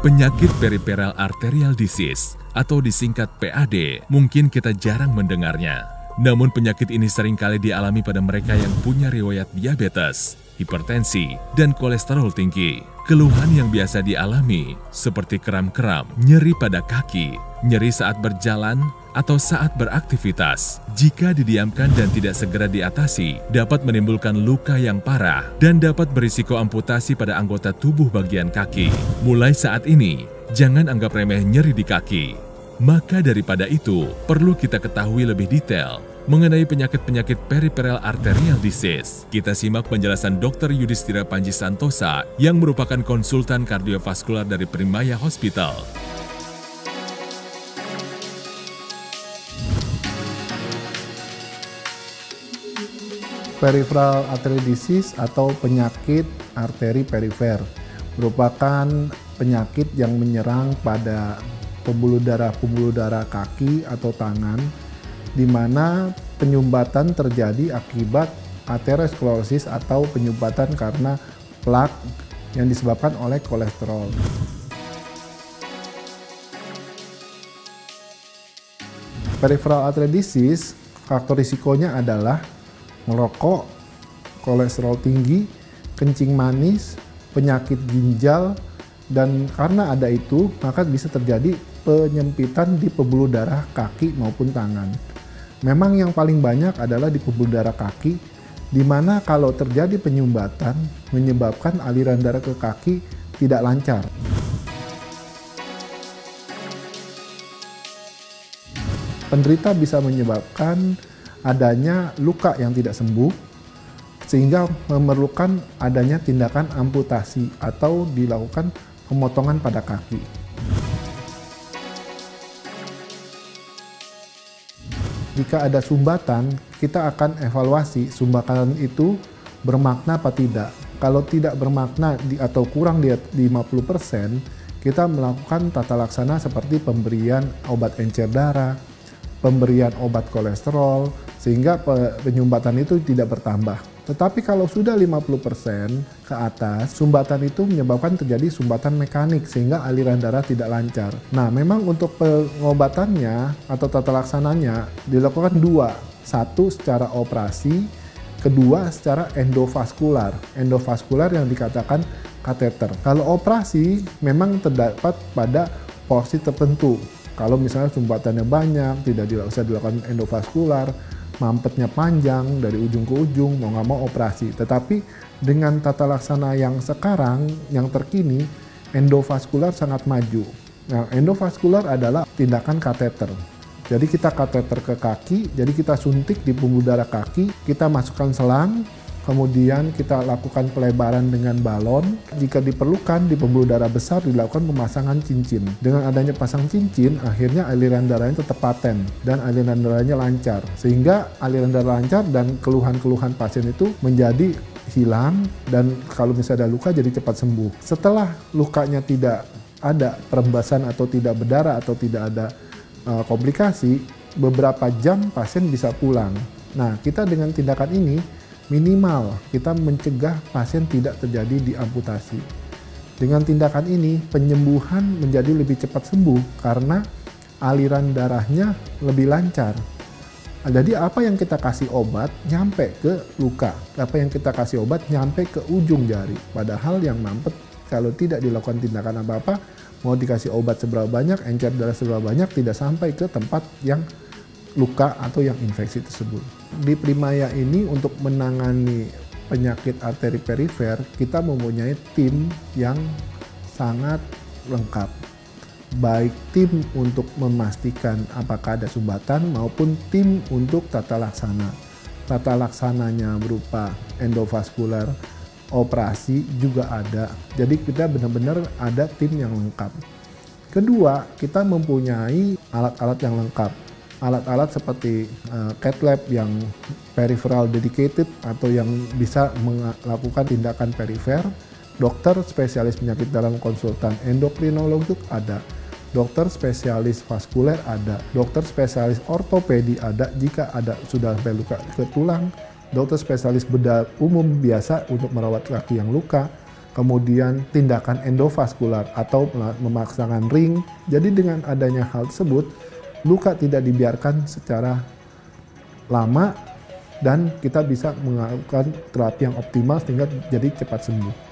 Penyakit peripheral arterial disease atau disingkat PAD mungkin kita jarang mendengarnya. Namun penyakit ini seringkali dialami pada mereka yang punya riwayat diabetes, hipertensi, dan kolesterol tinggi. Keluhan yang biasa dialami seperti kram-kram, nyeri pada kaki, nyeri saat berjalan, atau saat beraktivitas. Jika didiamkan dan tidak segera diatasi, dapat menimbulkan luka yang parah dan dapat berisiko amputasi pada anggota tubuh bagian kaki. Mulai saat ini, jangan anggap remeh nyeri di kaki. Maka daripada itu, perlu kita ketahui lebih detail mengenai penyakit-penyakit peripheral arterial disease. Kita simak penjelasan Dr. Yudhistira Panji Santosa yang merupakan konsultan kardiovaskular dari Primaya Hospital. Peripheral arterial disease atau penyakit arteri perifer merupakan penyakit yang menyerang pada pembuluh darah kaki atau tangan, di mana penyumbatan terjadi akibat aterosklerosis atau penyumbatan karena plak yang disebabkan oleh kolesterol. Peripheral arterial disease, faktor risikonya adalah merokok, kolesterol tinggi, kencing manis, penyakit ginjal, dan karena ada itu, maka bisa terjadi penyempitan di pembuluh darah kaki maupun tangan. Memang yang paling banyak adalah di pembuluh darah kaki, di mana kalau terjadi penyumbatan menyebabkan aliran darah ke kaki tidak lancar. Penderita bisa menyebabkan adanya luka yang tidak sembuh, sehingga memerlukan adanya tindakan amputasi atau dilakukan pemotongan pada kaki. Jika ada sumbatan, kita akan evaluasi sumbatan itu bermakna apa tidak. Kalau tidak bermakna atau kurang di 50%, kita melakukan tata laksana seperti pemberian obat encer darah, pemberian obat kolesterol, sehingga penyumbatan itu tidak bertambah. Tetapi kalau sudah 50% ke atas, sumbatan itu menyebabkan terjadi sumbatan mekanik sehingga aliran darah tidak lancar. Nah, memang untuk pengobatannya atau tata laksananya dilakukan dua. Satu secara operasi, kedua secara endovaskular. Endovaskular yang dikatakan kateter. Kalau operasi memang terdapat pada porsi tertentu. Kalau misalnya sumbatannya banyak, tidak bisa dilakukan endovaskular, mampetnya panjang dari ujung ke ujung, mau nggak mau operasi. Tetapi dengan tata laksana yang sekarang, yang terkini, endovaskular sangat maju. Nah, endovaskular adalah tindakan kateter. Jadi kita kateter ke kaki, jadi kita suntik di pembuluh darah kaki, kita masukkan selang, kemudian kita lakukan pelebaran dengan balon. Jika diperlukan di pembuluh darah besar dilakukan pemasangan cincin. Dengan adanya pasang cincin, akhirnya aliran darahnya tetap paten dan aliran darahnya lancar. Sehingga aliran darah lancar dan keluhan-keluhan pasien itu menjadi hilang, dan kalau misalnya ada luka jadi cepat sembuh. Setelah lukanya tidak ada perembasan atau tidak berdarah atau tidak ada komplikasi, beberapa jam pasien bisa pulang. Nah, kita dengan tindakan ini minimal kita mencegah pasien tidak terjadi diamputasi. Dengan tindakan ini penyembuhan menjadi lebih cepat sembuh karena aliran darahnya lebih lancar. Jadi apa yang kita kasih obat nyampe ke luka, apa yang kita kasih obat nyampe ke ujung jari. Padahal yang mampet kalau tidak dilakukan tindakan apa-apa, mau dikasih obat seberapa banyak, encer darah seberapa banyak, tidak sampai ke tempat yang luka atau yang infeksi tersebut. Di Primaya ini untuk menangani penyakit arteri perifer, kita mempunyai tim yang sangat lengkap. Baik tim untuk memastikan apakah ada sumbatan maupun tim untuk tata laksana. Tata laksananya berupa endovaskular, operasi juga ada. Jadi kita benar-benar ada tim yang lengkap. Kedua, kita mempunyai alat-alat yang lengkap. Alat-alat seperti cath lab yang peripheral dedicated atau yang bisa melakukan tindakan perifer, dokter spesialis penyakit dalam konsultan endokrinologi ada, dokter spesialis vaskuler ada, dokter spesialis ortopedi ada jika ada sudah sampai luka ke tulang, dokter spesialis bedah umum biasa untuk merawat kaki yang luka, kemudian tindakan endovaskular atau memasangkan ring. Jadi dengan adanya hal tersebut, luka tidak dibiarkan secara lama dan kita bisa melakukan terapi yang optimal sehingga jadi cepat sembuh.